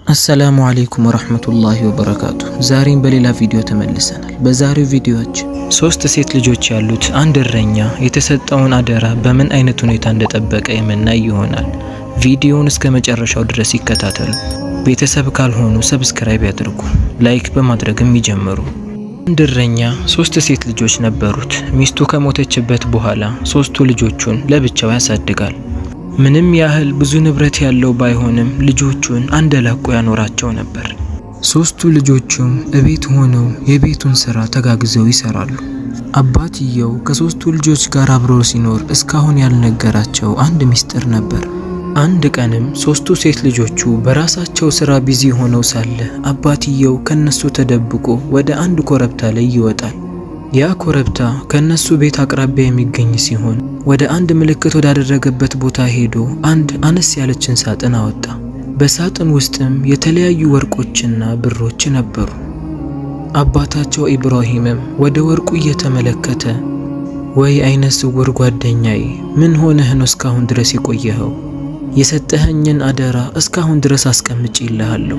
አሰላሙ አለይኩም ወራህመቱላሂ ወበረካቱ። ዛሬም በሌላ ቪዲዮ ተመልሰናል። በዛሬው ቪዲዮአችን ሶስት ሴት ልጆች ያሉት አንድ እረኛ የተሰጠውን አደራ በምን አይነት ሁኔታ እንደጠበቀ የምናይ ይሆናል። ቪዲዮውን እስከ መጨረሻው ድረስ ይከታተሉ። ቤተሰብ ካልሆኑ ሰብስክራይብ ያድርጉ፣ ላይክ በማድረግም ይጀምሩ። አንድ እረኛ ሶስት ሴት ልጆች ነበሩት። ሚስቱ ከሞተችበት በኋላ ሶስቱ ልጆቹን ለብቻው ያሳድጋል። ምንም ያህል ብዙ ንብረት ያለው ባይሆንም ልጆቹን አንደላቆ ያኖራቸው ነበር። ሶስቱ ልጆቹም እቤት ሆነው የቤቱን ስራ ተጋግዘው ይሰራሉ። አባትየው ከሶስቱ ልጆች ጋር አብሮ ሲኖር እስካሁን ያልነገራቸው አንድ ሚስጥር ነበር። አንድ ቀንም ሶስቱ ሴት ልጆቹ በራሳቸው ስራ ቢዚ ሆነው ሳለ አባትየው ከነሱ ተደብቆ ወደ አንድ ኮረብታ ላይ ይወጣል። ያ ኮረብታ ከነሱ ቤት አቅራቢያ የሚገኝ ሲሆን ወደ አንድ ምልክት ወዳደረገበት ቦታ ሄዶ አንድ አነስ ያለችን ሳጥን አወጣ። በሳጥን ውስጥም የተለያዩ ወርቆችና ብሮች ነበሩ። አባታቸው ኢብራሂምም ወደ ወርቁ እየተመለከተ ወይ አይነ ስውር ጓደኛዬ፣ ምን ሆነህ ነው እስካሁን ድረስ የቆየኸው? የሰጠኸኝን አደራ እስካሁን ድረስ አስቀምጬልሃለሁ፣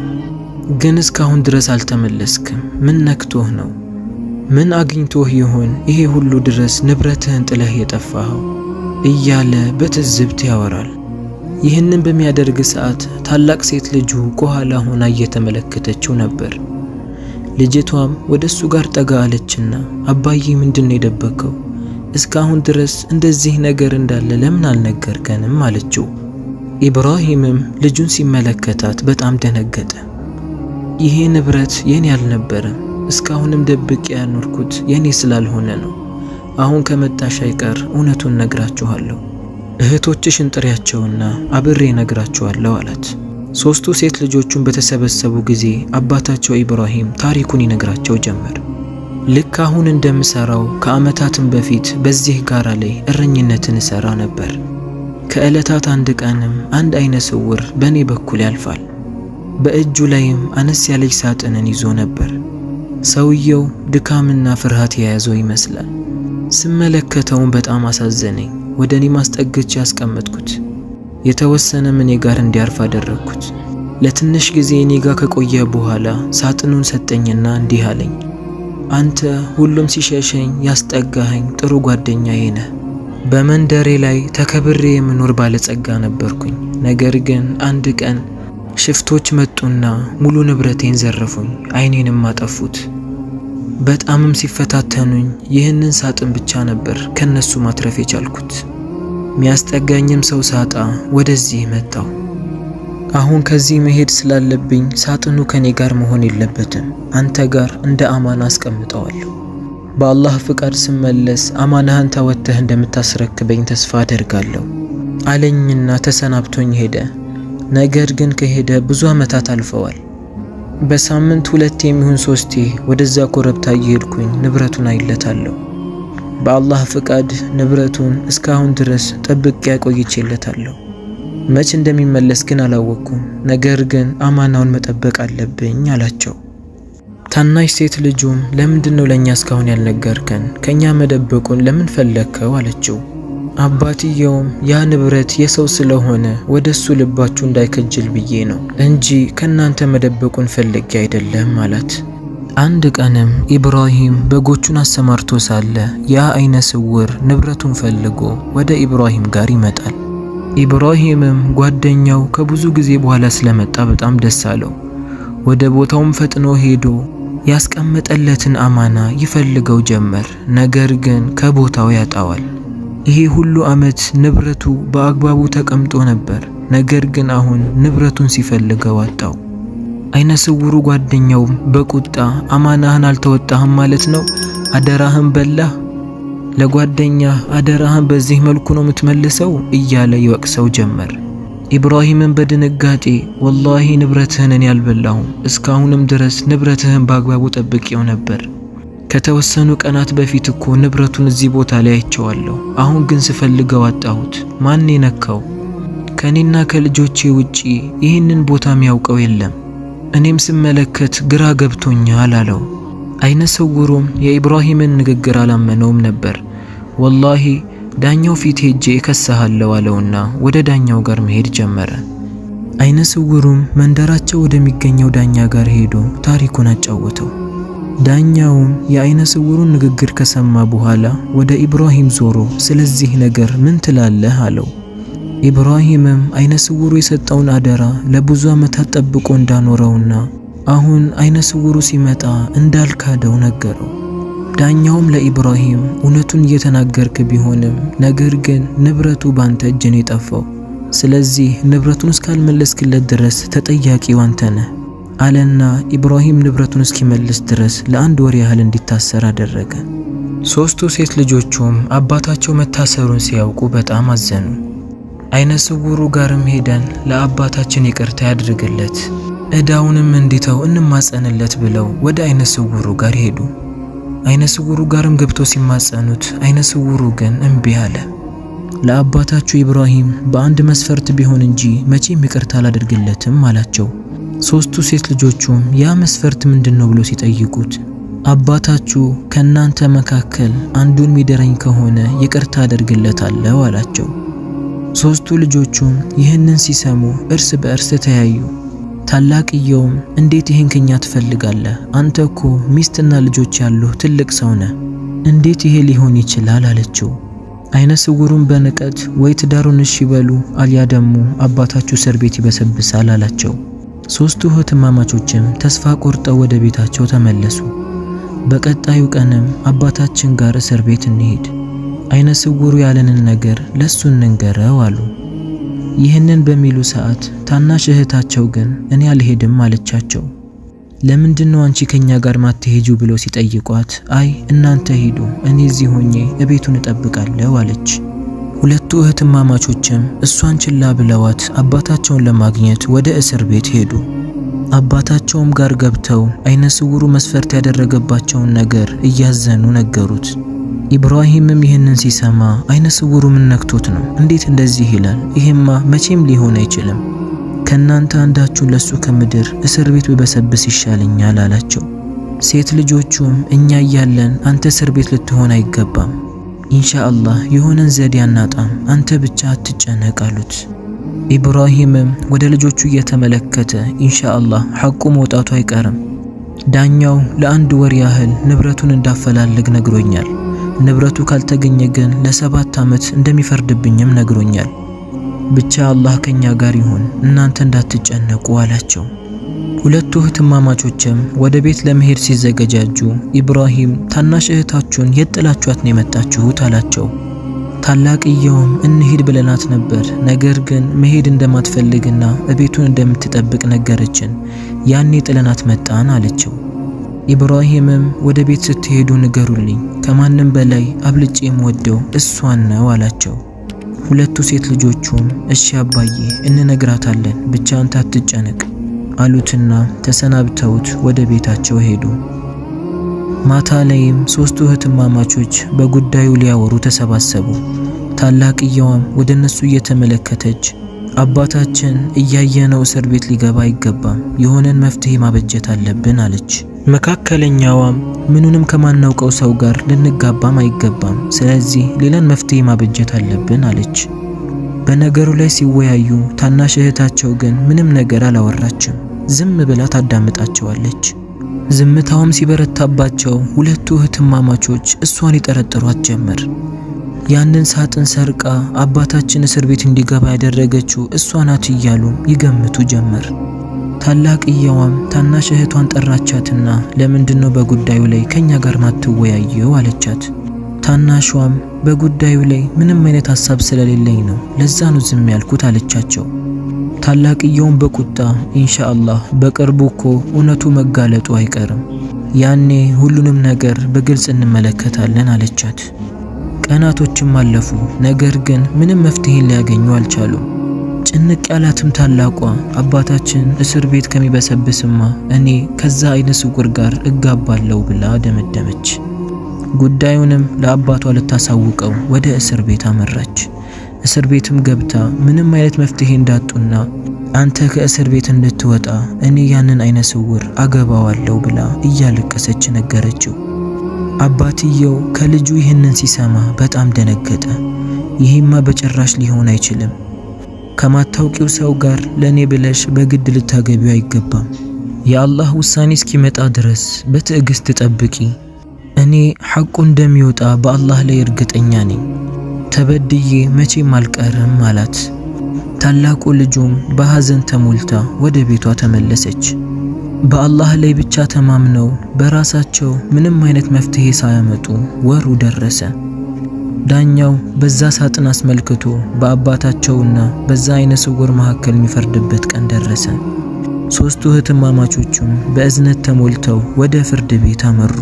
ግን እስካሁን ድረስ አልተመለስክም። ምን ነክቶህ ነው? ምን አግኝቶህ ይሆን ይሄ ሁሉ ድረስ ንብረትህን ጥለህ የጠፋኸው? እያለ በትዝብት ያወራል። ይህንን በሚያደርግ ሰዓት ታላቅ ሴት ልጁ ከኋላ ሆና እየተመለከተችው ነበር። ልጅቷም ወደሱ ጋር ጠጋ አለችና አባዬ ምንድነው የደበከው? እስካሁን ድረስ እንደዚህ ነገር እንዳለ ለምን አልነገርከንም? አለችው። ኢብራሂምም ልጁን ሲመለከታት በጣም ደነገጠ። ይሄ ንብረት የኔ አልነበረም፣ እስካሁንም ደብቄ ያኖርኩት የኔ ስላልሆነ ነው። አሁን ከመጣሽ አይቀር እውነቱን ነግራችኋለሁ። እህቶችሽን ጥሪያቸውና አብሬ ነግራችኋለሁ አላት። ሶስቱ ሴት ልጆቹን በተሰበሰቡ ጊዜ አባታቸው ኢብራሂም ታሪኩን ይነግራቸው ጀመር። ልክ አሁን እንደምሰራው ከዓመታትም በፊት በዚህ ጋራ ላይ እረኝነትን እሰራ ነበር። ከዕለታት አንድ ቀንም አንድ አይነ ስውር በእኔ በኩል ያልፋል። በእጁ ላይም አነስ ያለች ሳጥንን ይዞ ነበር። ሰውየው ድካምና ፍርሃት የያዘው ይመስላል። ስመለከተውም በጣም አሳዘነኝ። ወደ እኔ ማስጠግቼ ያስቀመጥኩት፣ የተወሰነም እኔ ጋር እንዲያርፍ አደረግኩት። ለትንሽ ጊዜ እኔ ጋር ከቆየ በኋላ ሳጥኑን ሰጠኝና እንዲህ አለኝ፣ አንተ ሁሉም ሲሸሸኝ ያስጠጋኸኝ ጥሩ ጓደኛዬ ነህ። በመንደሬ ላይ ተከብሬ የምኖር ባለጸጋ ነበርኩኝ። ነገር ግን አንድ ቀን ሽፍቶች መጡና ሙሉ ንብረቴን ዘረፉኝ፣ አይኔንም አጠፉት። በጣምም ሲፈታተኑኝ ይህንን ሳጥን ብቻ ነበር ከነሱ ማትረፍ የቻልኩት። ሚያስጠጋኝም ሰው ሳጣ ወደዚህ መጣው። አሁን ከዚህ መሄድ ስላለብኝ ሳጥኑ ከኔ ጋር መሆን የለበትም፣ አንተ ጋር እንደ አማና አስቀምጠዋለሁ። በአላህ ፍቃድ ስመለስ አማናህን ተወተህ እንደምታስረክበኝ ተስፋ አደርጋለሁ አለኝና ተሰናብቶኝ ሄደ። ነገር ግን ከሄደ ብዙ ዓመታት አልፈዋል። በሳምንት 2 የሚሆን 3 ወደዛ ኮረብታ እየሄድኩኝ ንብረቱን አይለታለሁ። በአላህ ፍቃድ ንብረቱን እስካሁን ድረስ ጠብቄ ያቆይቼለታለሁ። መች እንደሚመለስ ግን አላወቅኩም። ነገር ግን አማናውን መጠበቅ አለብኝ አላቸው። ታናሽ ሴት ልጁም ለምንድነው ለኛ እስካሁን ያልነገርከን? ከኛ መደበቁን ለምን ፈለከው? አለችው። አባትየውም ያ ንብረት የሰው ስለሆነ ወደሱ ልባችሁ እንዳይከጅል ብዬ ነው እንጂ ከናንተ መደበቁን ፈልጌ አይደለም አላት። አንድ ቀንም ኢብራሂም በጎቹን አሰማርቶ ሳለ ያ አይነ ስውር ንብረቱን ፈልጎ ወደ ኢብራሂም ጋር ይመጣል። ኢብራሂምም ጓደኛው ከብዙ ጊዜ በኋላ ስለመጣ በጣም ደስ አለው። ወደ ቦታውም ፈጥኖ ሄዶ ያስቀመጠለትን አማና ይፈልገው ጀመር። ነገር ግን ከቦታው ያጣዋል። ይሄ ሁሉ ዓመት ንብረቱ በአግባቡ ተቀምጦ ነበር። ነገር ግን አሁን ንብረቱን ሲፈልገው አጣው። አይነ ስውሩ ጓደኛውም በቁጣ አማናህን አልተወጣህም ማለት ነው? አደራህን በላህ? ለጓደኛህ አደራህን በዚህ መልኩ ነው የምትመልሰው? እያለ ይወቅሰው ጀመር። ኢብራሂምን በድንጋጤ ወላሂ ንብረትህን እኔ አልበላሁም፣ እስካሁንም ድረስ ንብረትህን በአግባቡ ጠብቄው ነበር። ከተወሰኑ ቀናት በፊት እኮ ንብረቱን እዚህ ቦታ ላይ አይቼዋለሁ። አሁን ግን ስፈልገው አጣሁት። ማን የነካው? ከኔና ከልጆቼ ውጪ ይህንን ቦታ የሚያውቀው የለም። እኔም ስመለከት ግራ ገብቶኛል አለው። አይነ ስውሩም የኢብራሂምን ንግግር አላመነውም ነበር። ወላሂ ዳኛው ፊት ሄጄ እከስሃለሁ አለውና ወደ ዳኛው ጋር መሄድ ጀመረ። አይነ ስውሩም መንደራቸው ወደሚገኘው ዳኛ ጋር ሄዶ ታሪኩን አጫወተው። ዳኛውም የአይነ ስውሩን ንግግር ከሰማ በኋላ ወደ ኢብራሂም ዞሮ ስለዚህ ነገር ምን ትላለህ አለው። ኢብራሂምም አይነ ስውሩ የሰጠውን አደራ ለብዙ ዓመታት ጠብቆ እንዳኖረውና አሁን አይነ ስውሩ ሲመጣ እንዳልካደው ነገረው። ዳኛውም ለኢብራሂም እውነቱን እየተናገርክ ቢሆንም ነገር ግን ንብረቱ ባንተ እጅ ነው የጠፋው፣ ስለዚህ ንብረቱን እስካልመለስክለት ድረስ ተጠያቂው አንተ ነህ አለና ኢብራሂም ንብረቱን እስኪመልስ ድረስ ለ1 ወር ያህል እንዲታሰር አደረገ። 3ቱ ሴት ልጆቹም አባታቸው መታሰሩን ሲያውቁ በጣም አዘኑ። አይነ ስውሩ ጋርም ሄደን ለአባታችን ይቅርታ ያድርግለት እዳውንም እንዲተው እንማጸንለት ብለው ወደ አይነ ስውሩ ጋር ሄዱ። አይነ ስውሩ ጋርም ገብቶ ሲማጸኑት አይነ ስውሩ ግን እምቢ አለ። ለአባታችሁ ኢብራሂም በአንድ መስፈርት ቢሆን እንጂ መቼም ይቅርታ አላደርግለትም አላቸው። 3ቱ ሴት ልጆቹም ያ መስፈርት ምንድነው ብሎ ሲጠይቁት አባታችሁ ከናንተ መካከል አንዱን ሚደረኝ ከሆነ ይቅርታ አደርግለታለሁ አላቸው። 3ቱ ልጆቹም ይህንን ሲሰሙ እርስ በእርስ ተያዩ። ታላቅየውም እንዴት ይሄን ከኛ ትፈልጋለህ? አንተ እኮ ሚስትና ልጆች ያሉህ ትልቅ ሰው ነህ፣ እንዴት ይሄ ሊሆን ይችላል አለችው። አይነ ስውሩም በንቀት ወይ ትዳሩን እሺ በሉ አልያ ደግሞ አባታችሁ እስር ቤት ይበሰብሳል አላቸው። 3ቱ እህትማማቾችም ተስፋ ቆርጠው ወደ ቤታቸው ተመለሱ። በቀጣዩ ቀንም አባታችን ጋር እስር ቤት እንሂድ፣ አይነ ስውሩ ያለንን ነገር ለሱ እንንገረው አሉ። ይህንን በሚሉ ሰዓት ታናሽ እህታቸው ግን እኔ አልሄድም አለቻቸው። ለምንድነው አንቺ ከኛ ጋር ማትሄጂው ብሎ ሲጠይቋት አይ እናንተ ሄዱ፣ እኔ እዚህ ሆኜ እቤቱን እጠብቃለሁ አለች። 2ቱ እህትማማቾችም እሷን ችላ ብለዋት አባታቸውን ለማግኘት ወደ እስር ቤት ሄዱ። አባታቸውም ጋር ገብተው አይነ ስውሩ መስፈርት ያደረገባቸውን ነገር እያዘኑ ነገሩት። ኢብራሂምም ይህንን ሲሰማ አይነ ስውሩ ምን ነክቶት ነው? እንዴት እንደዚህ ይላል? ይሄማ መቼም ሊሆን አይችልም። ከናንተ አንዳችሁ ለሱ ከምድር እስር ቤት በበሰብስ ይሻለኛል አላቸው። ሴት ልጆቹም እኛ እያለን አንተ እስር ቤት ልትሆን አይገባም፣ ኢንሻአላህ የሆነን ዘዴ አናጣም፣ አንተ ብቻ አትጨነቅ አሉት። ኢብራሂምም ወደ ልጆቹ እየተመለከተ ኢንሻአላህ ሐቁ መውጣቱ አይቀርም፣ ዳኛው ለ1 ወር ያህል ንብረቱን እንዳፈላልግ ነግሮኛል፣ ንብረቱ ካልተገኘ ግን ለ7 ዓመት እንደሚፈርድብኝም ነግሮኛል፣ ብቻ አላህ ከኛ ጋር ይሁን፣ እናንተ እንዳትጨነቁ አላቸው። 2ቱ እህትማማቾችም ወደ ቤት ለመሄድ ሲዘገጃጁ ኢብራሂም ታናሽ እህታችሁን የጥላችኋት ነው የመጣችሁት አላቸው። ታላቅየውም እንሂድ ብለናት ነበር፣ ነገር ግን መሄድ እንደማትፈልግና እቤቱን እንደምትጠብቅ ነገረችን፣ ያኔ ጥለናት መጣን አለችው። ኢብራሂምም ወደ ቤት ስትሄዱ ንገሩልኝ፣ ከማንም በላይ አብልጬ የምወደው እሷን ነው አላቸው። 2ቱ ሴት ልጆቹም እሺ አባዬ እንነግራታለን፣ ብቻ አንተ አትጨነቅ አሉትና ተሰናብተውት ወደ ቤታቸው ሄዱ። ማታ ላይም 3ቱ እህትማማቾች በጉዳዩ ሊያወሩ ተሰባሰቡ። ታላቅየዋም ወደ እነሱ እየተመለከተች አባታችን እያየነው እስር ቤት ሊገባ አይገባም፣ የሆነን መፍትሄ ማበጀት አለብን አለች። መካከለኛዋም ምኑንም ከማናውቀው ሰው ጋር ልንጋባም አይገባም፣ ስለዚህ ሌላን መፍትሄ ማበጀት አለብን አለች። በነገሩ ላይ ሲወያዩ ታናሽ እህታቸው ግን ምንም ነገር አላወራችም፣ ዝም ብላ ታዳምጣቸዋለች። ዝምታውም ሲበረታባቸው 2ቱ እህትማማቾች እሷን ይጠረጥሯት ጀመር። ያንን ሳጥን ሰርቃ አባታችን እስር ቤት እንዲገባ ያደረገችው እሷ ናት እያሉ ይገምቱ ጀመር። ታላቅየዋም ታናሽ እህቷን ጠራቻትና ለምንድነው በጉዳዩ ላይ ከኛ ጋር ማትወያየው አለቻት። ታናሿም በጉዳዩ ላይ ምንም አይነት ሐሳብ ስለሌለኝ ነው፣ ለዛ ነው ዝም ያልኩት አለቻቸው። ታላቅየውም በቁጣ ኢንሻአላህ በቅርቡ እኮ እውነቱ መጋለጡ አይቀርም፣ ያኔ ሁሉንም ነገር በግልጽ እንመለከታለን አለቻት። ቀናቶችም አለፉ፣ ነገር ግን ምንም መፍትሄ ሊያገኙ አልቻሉም። ጭንቅ ያላትም ታላቋ አባታችን እስር ቤት ከሚበሰብስማ እኔ ከዛ አይነ ስውር ጋር እጋባለሁ ብላ ደመደመች። ጉዳዩንም ለአባቷ ልታሳውቀው ወደ እስር ቤት አመራች። እስር ቤትም ገብታ ምንም አይነት መፍትሄ እንዳጡና አንተ ከእስር ቤት እንድትወጣ እኔ ያንን አይነ ስውር አገባዋለሁ ብላ እያለቀሰች ነገረችው። አባትየው ከልጁ ይህንን ሲሰማ በጣም ደነገጠ። ይሄማ በጭራሽ ሊሆን አይችልም፣ ከማታውቂው ሰው ጋር ለኔ ብለሽ በግድ ልታገቢው አይገባም። የአላህ ውሳኔ እስኪመጣ ድረስ በትዕግስት ጠብቂ። እኔ ሐቁ እንደሚወጣ በአላህ ላይ እርግጠኛ ነኝ። ተበድዬ መቼም አልቀርም አላት። ታላቁ ልጁም በሐዘን ተሞልታ ወደ ቤቷ ተመለሰች። በአላህ ላይ ብቻ ተማምነው በራሳቸው ምንም አይነት መፍትሄ ሳያመጡ ወሩ ደረሰ። ዳኛው በዛ ሳጥን አስመልክቶ በአባታቸውና በዛ አይነ ስውር መካከል የሚፈርድበት ቀን ደረሰ። ሶስቱ እህትማማቾቹም በእዝነት ተሞልተው ወደ ፍርድ ቤት አመሩ።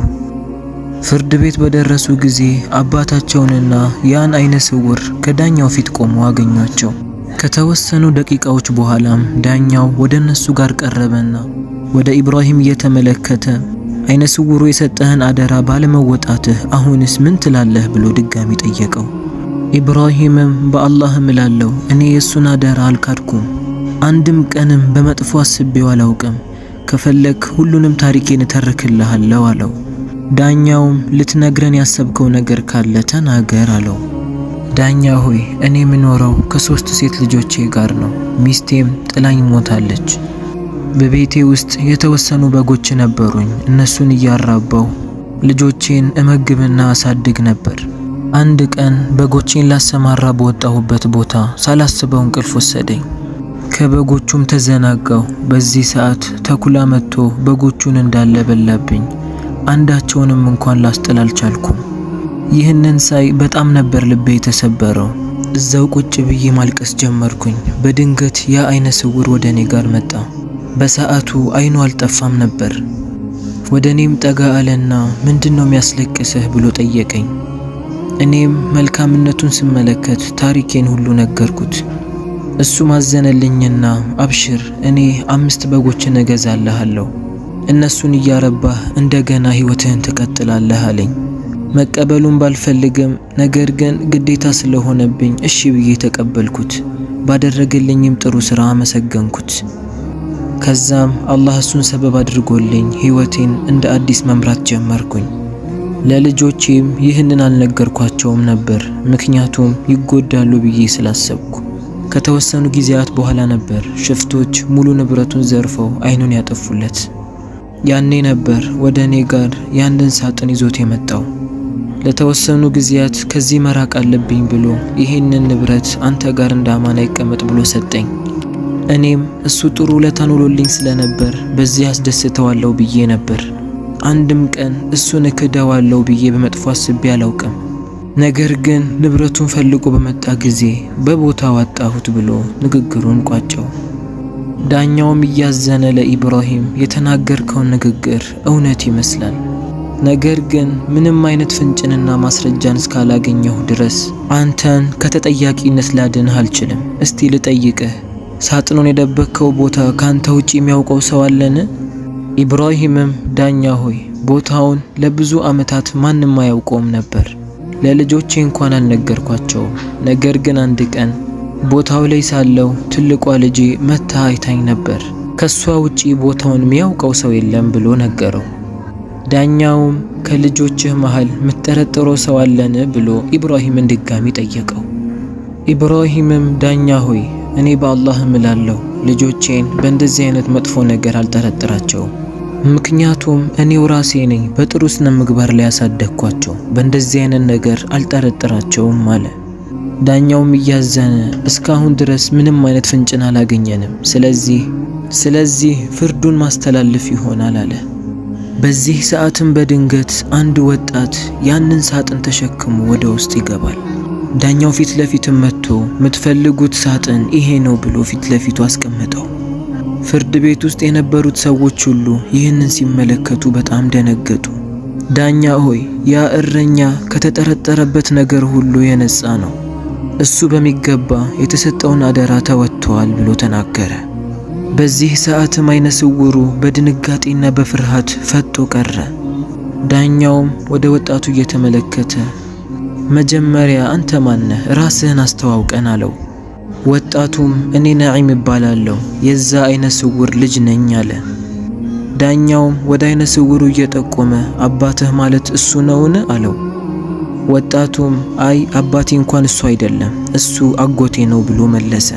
ፍርድ ቤት በደረሱ ጊዜ አባታቸውንና ያን አይነ ስውር ከዳኛው ፊት ቆመው አገኟቸው። ከተወሰኑ ደቂቃዎች በኋላም ዳኛው ወደ እነሱ ጋር ቀረበና ወደ ኢብራሂም እየተመለከተ አይነ ስውሩ የሰጠህን አደራ ባለመወጣትህ አሁንስ ምን ትላለህ ብሎ ድጋሚ ጠየቀው። ኢብራሂምም በአላህ እምላለሁ እኔ የሱን አደራ አልካድኩም፣ አንድም ቀንም በመጥፎ አስቤው አላውቅም፣ ከፈለክ ሁሉንም ታሪኬን እተርክልሃለሁ አለው። ዳኛውም ልትነግረን ያሰብከው ነገር ካለ ተናገር አለው። ዳኛ ሆይ እኔ የምኖረው ከ3 ሴት ልጆቼ ጋር ነው። ሚስቴም ጥላኝ ሞታለች። በቤቴ ውስጥ የተወሰኑ በጎች ነበሩኝ። እነሱን እያራባው ልጆቼን እመግብና አሳድግ ነበር። አንድ ቀን በጎቼን ላሰማራ በወጣሁበት ቦታ ሳላስበው እንቅልፍ ወሰደኝ። ከበጎቹም ተዘናጋው። በዚህ ሰዓት ተኩላ መጥቶ በጎቹን እንዳለ በላብኝ። አንዳቸውንም እንኳን ላስጥል አልቻልኩም። ይህንን ሳይ በጣም ነበር ልቤ የተሰበረው። እዛው ቁጭ ብዬ ማልቀስ ጀመርኩኝ። በድንገት ያ አይነ ስውር ወደ እኔ ጋር መጣ። በሰዓቱ አይኑ አልጠፋም ነበር። ወደ እኔም ጠጋ አለና ምንድነው የሚያስለቅስህ ብሎ ጠየቀኝ። እኔም መልካምነቱን ስመለከት ታሪኬን ሁሉ ነገርኩት። እሱ ማዘነልኝና አብሽር እኔ 5 በጎችን እገዛልሃለሁ፣ እነሱን እያረባህ እንደገና ህይወትህን ትቀጥላለህ አለኝ። መቀበሉን ባልፈልግም ነገር ግን ግዴታ ስለሆነብኝ እሺ ብዬ ተቀበልኩት። ባደረገልኝም ጥሩ ስራ አመሰገንኩት። ከዛም አላህ እሱን ሰበብ አድርጎልኝ ህይወቴን እንደ አዲስ መምራት ጀመርኩኝ። ለልጆቼም ይህንን አልነገርኳቸውም ነበር፣ ምክንያቱም ይጎዳሉ ብዬ ስላሰብኩ። ከተወሰኑ ጊዜያት በኋላ ነበር ሽፍቶች ሙሉ ንብረቱን ዘርፈው አይኑን ያጠፉለት። ያኔ ነበር ወደ እኔ ጋር ያንን ሳጥን ይዞት የመጣው። ለተወሰኑ ጊዜያት ከዚህ መራቅ አለብኝ ብሎ ይሄንን ንብረት አንተ ጋር እንዳማና ይቀመጥ ብሎ ሰጠኝ። እኔም እሱ ጥሩ ውለታን ውሎልኝ ስለነበር በዚህ አስደስተዋለሁ ብዬ ነበር። አንድም ቀን እሱን እክደዋለሁ ብዬ በመጥፎ አስቤ አላውቅም። ነገር ግን ንብረቱን ፈልጎ በመጣ ጊዜ በቦታው አጣሁት ብሎ ንግግሩን ቋጨው። ዳኛውም እያዘነ ለኢብራሂም የተናገርከውን ንግግር እውነት ይመስላል፣ ነገር ግን ምንም አይነት ፍንጭንና ማስረጃን እስካላገኘሁ ድረስ አንተን ከተጠያቂነት ላድንህ አልችልም። እስቲ ልጠይቅህ፣ ሳጥኑን የደበከው ቦታ ካንተ ውጪ የሚያውቀው ሰው አለን? ኢብራሂምም ዳኛ ሆይ ቦታውን ለብዙ ዓመታት ማንም አያውቀውም ነበር፣ ለልጆቼ እንኳን አልነገርኳቸውም። ነገር ግን አንድ ቀን ቦታው ላይ ሳለው ትልቋ ልጄ መታ አይታኝ ነበር፣ ከሷ ውጪ ቦታውን የሚያውቀው ሰው የለም ብሎ ነገረው። ዳኛውም ከልጆችህ መሃል ምትጠረጥረው ሰው አለን ብሎ ኢብራሂምን ድጋሚ ጠየቀው። ኢብራሂምም ዳኛ ሆይ እኔ በአላህ እምላለሁ ልጆቼን በእንደዚህ አይነት መጥፎ ነገር አልጠረጥራቸውም፣ ምክንያቱም እኔው ራሴ ነኝ በጥሩ ስነ ምግባር ላይ ያሳደግኳቸው፣ በእንደዚህ አይነት ነገር አልጠረጥራቸውም አለ። ዳኛውም እያዘነ እስካሁን ድረስ ምንም አይነት ፍንጭን አላገኘንም፣ ስለዚህ ፍርዱን ማስተላለፍ ይሆናል አለ። በዚህ ሰዓትም በድንገት አንድ ወጣት ያንን ሳጥን ተሸክሞ ወደ ውስጥ ይገባል። ዳኛው ፊት ለፊትም መጥቶ የምትፈልጉት ሳጥን ይሄ ነው ብሎ ፊት ለፊቱ አስቀመጠው። ፍርድ ቤት ውስጥ የነበሩት ሰዎች ሁሉ ይህንን ሲመለከቱ በጣም ደነገጡ። ዳኛ ሆይ ያ እረኛ ከተጠረጠረበት ነገር ሁሉ የነጻ ነው፣ እሱ በሚገባ የተሰጠውን አደራ ተወጥቷል ብሎ ተናገረ። በዚህ ሰዓትም አይነ ስውሩ በድንጋጤና በፍርሃት ፈጦ ቀረ። ዳኛውም ወደ ወጣቱ እየተመለከተ መጀመሪያ አንተ ማነህ? ራስህን አስተዋውቀን አለው። ወጣቱም እኔ ነዒም እባላለሁ የዛ አይነ ስውር ልጅ ነኝ አለ። ዳኛውም ወደ አይነ ስውሩ እየጠቆመ አባትህ ማለት እሱ ነውን አለው። ወጣቱም አይ አባቴ እንኳን እሱ አይደለም እሱ አጎቴ ነው ብሎ መለሰ።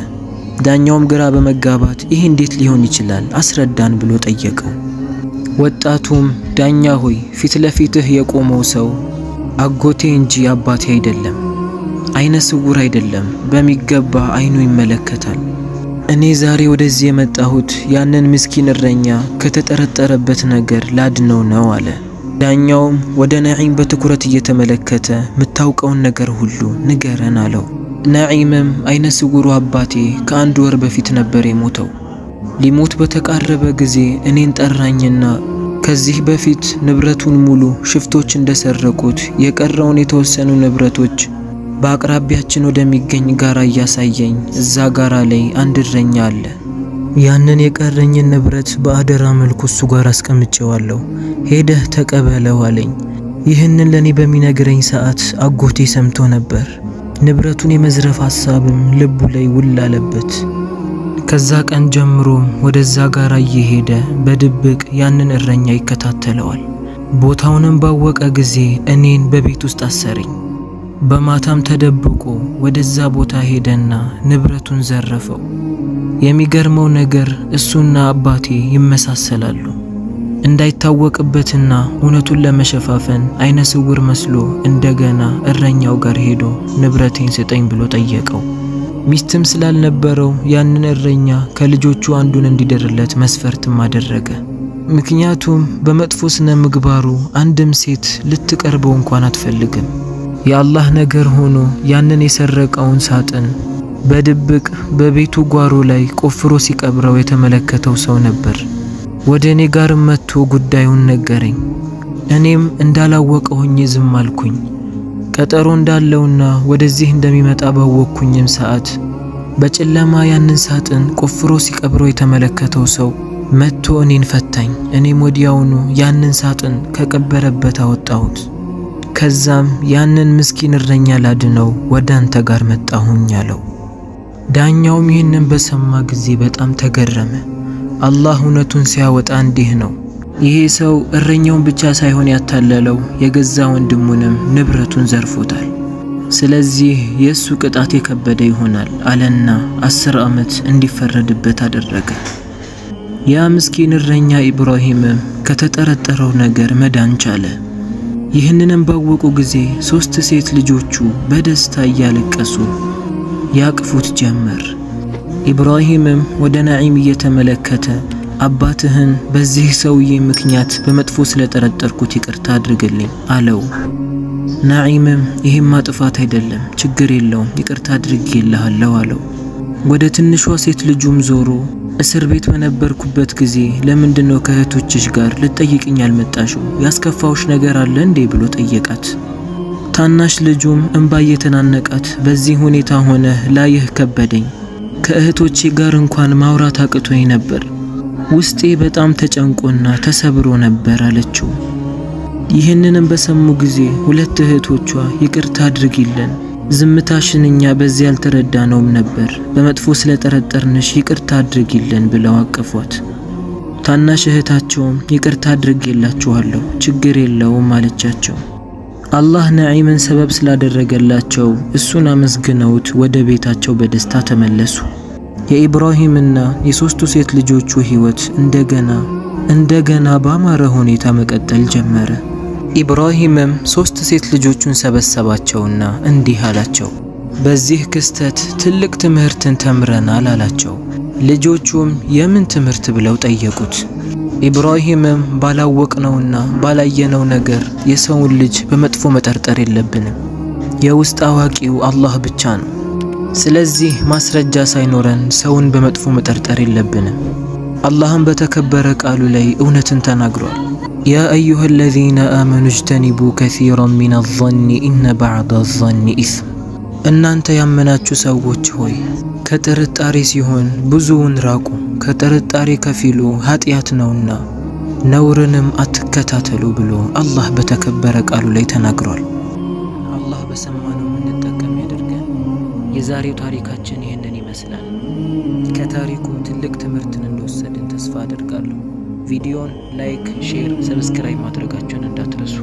ዳኛውም ግራ በመጋባት ይህ እንዴት ሊሆን ይችላል አስረዳን ብሎ ጠየቀው። ወጣቱም ዳኛ ሆይ ፊት ለፊትህ የቆመው ሰው አጎቴ እንጂ አባቴ አይደለም፣ አይነ ስውር አይደለም፣ በሚገባ አይኑ ይመለከታል። እኔ ዛሬ ወደዚህ የመጣሁት ያንን ምስኪን እረኛ ከተጠረጠረበት ነገር ላድነው ነው አለ። ዳኛውም ወደ ነዒም በትኩረት እየተመለከተ ምታውቀውን ነገር ሁሉ ንገረን አለው። ነዒምም አይነ ስውሩ አባቴ ከአንድ ወር በፊት ነበር የሞተው። ሊሞት በተቃረበ ጊዜ እኔን ጠራኝና ከዚህ በፊት ንብረቱን ሙሉ ሽፍቶች እንደሰረቁት የቀረውን የተወሰኑ ንብረቶች በአቅራቢያችን ወደሚገኝ ጋራ እያሳየኝ እዛ ጋራ ላይ አንድ እረኛ አለ። ያንን የቀረኝን ንብረት በአደራ መልኩ እሱ ጋር አስቀምጬዋለሁ፣ ሄደህ ተቀበለው አለኝ። ይህንን ለኔ በሚነግረኝ ሰዓት አጎቴ ሰምቶ ነበር። ንብረቱን የመዝረፍ ሐሳብም ልቡ ላይ ውል አለበት። ከዛ ቀን ጀምሮ ወደዛ ጋራ እየሄደ በድብቅ ያንን እረኛ ይከታተለዋል። ቦታውንም ባወቀ ጊዜ እኔን በቤት ውስጥ አሰረኝ። በማታም ተደብቆ ወደዛ ቦታ ሄደና ንብረቱን ዘረፈው። የሚገርመው ነገር እሱና አባቴ ይመሳሰላሉ። እንዳይታወቅበትና እውነቱን ለመሸፋፈን አይነ ስውር መስሎ እንደገና እረኛው ጋር ሄዶ ንብረቴን ስጠኝ ብሎ ጠየቀው። ሚስትም ስላልነበረው ያንን እረኛ ከልጆቹ አንዱን እንዲደርለት መስፈርትም አደረገ። ምክንያቱም በመጥፎ ስነ ምግባሩ አንድም ሴት ልትቀርበው እንኳን አትፈልግም። የአላህ ነገር ሆኖ ያንን የሰረቀውን ሳጥን በድብቅ በቤቱ ጓሮ ላይ ቆፍሮ ሲቀብረው የተመለከተው ሰው ነበር። ወደ እኔ ጋር መጥቶ ጉዳዩን ነገረኝ። እኔም እንዳላወቀ ሆኜ ዝም አልኩኝ። ቀጠሮ እንዳለውና ወደዚህ እንደሚመጣ ባወቅኩኝም ሰዓት በጨለማ ያንን ሳጥን ቆፍሮ ሲቀብረው የተመለከተው ሰው መጥቶ እኔን ፈታኝ። እኔም ወዲያውኑ ያንን ሳጥን ከቀበረበት አወጣሁት። ከዛም ያንን ምስኪን እረኛ ላድነው ወደ አንተ ጋር መጣሁኝ አለው። ዳኛውም ይህንን በሰማ ጊዜ በጣም ተገረመ። አላህ እውነቱን ሲያወጣ እንዲህ ነው። ይሄ ሰው እረኛውን ብቻ ሳይሆን ያታለለው የገዛ ወንድሙንም ንብረቱን ዘርፎታል። ስለዚህ የሱ ቅጣት የከበደ ይሆናል አለና 10 ዓመት እንዲፈረድበት አደረገ። ያ ምስኪን እረኛ ኢብራሂምም ከተጠረጠረው ነገር መዳን ቻለ። ይህንንም ባወቁ ጊዜ 3 ሴት ልጆቹ በደስታ እያለቀሱ ያቅፉት ጀመር። ኢብራሂምም ወደ ነዒም እየተመለከተ አባትህን በዚህ ሰውዬ ምክንያት በመጥፎ ስለጠረጠርኩት ይቅርታ አድርግልኝ አለው። ነዒምም ይሄማ ጥፋት አይደለም፣ ችግር የለውም፣ ይቅርታ አድርጌልሃለሁ አለው። ወደ ትንሿ ሴት ልጁም ዞሮ እስር ቤት በነበርኩበት ጊዜ ለምንድነው ከእህቶችሽ ጋር ልትጠይቅኝ ያልመጣሽው? ያስከፋውሽ ነገር አለ እንዴ ብሎ ጠየቃት። ታናሽ ልጁም እንባ እየተናነቃት በዚህ ሁኔታ ሆነ ላይህ ከበደኝ፣ ከእህቶቼ ጋር እንኳን ማውራት አቅቶኝ ነበር፣ ውስጤ በጣም ተጨንቆና ተሰብሮ ነበር አለችው። ይህንንም በሰሙ ጊዜ 2 እህቶቿ ይቅርታ አድርጊልን፣ ዝምታሽን እኛ በዚህ ያልተረዳነውም ነበር፣ በመጥፎ ስለጠረጠርንሽ ይቅርታ አድርጊልን ብለው አቀፏት። ታናሽ እህታቸውም ይቅርታ አድርጌላችኋለሁ፣ ችግር የለውም አለቻቸው። አላህ ነዒምን ሰበብ ስላደረገላቸው እሱን አመስግነውት ወደ ቤታቸው በደስታ ተመለሱ። የኢብራሂምና የ3ቱ ሴት ልጆቹ ህይወት እንደገና ባማረ ሁኔታ መቀጠል ጀመረ። ኢብራሂምም 3 ሴት ልጆቹን ሰበሰባቸውና እንዲህ አላቸው፣ በዚህ ክስተት ትልቅ ትምህርትን ተምረናል አላቸው። ልጆቹም የምን ትምህርት ብለው ጠየቁት። ኢብራሂምም ባላወቅነውና ባላየነው ነገር የሰውን ልጅ በመጥፎ መጠርጠር የለብንም፣ የውስጥ አዋቂው አላህ ብቻ ነው። ስለዚህ ማስረጃ ሳይኖረን ሰውን በመጥፎ መጠርጠር የለብንም። አላህም በተከበረ ቃሉ ላይ እውነትን ተናግሯል። ያ አዩሃ الذين آمنوا اجتنبوا كثيرا من الظن إن بعض الظن إثم። እናንተ ያመናችሁ ሰዎች ሆይ ከጥርጣሬ ሲሆን ብዙውን ራቁ፣ ከጥርጣሬ ከፊሉ ኃጢአት ነውና ነውርንም አትከታተሉ ብሎ አላህ በተከበረ ቃሉ ላይ ተናግሯል። አላህ በሰማነው እንጠቀም ያድርገን። የዛሬው ታሪካችን ይህንን ይመስላል። ከታሪኩ ትልቅ ትምህርትን እንደወሰድን ተስፋ አደርጋለሁ። ቪዲዮን ላይክ፣ ሼር፣ ሰብስክራይብ ማድረጋችሁን እንዳትረሱ።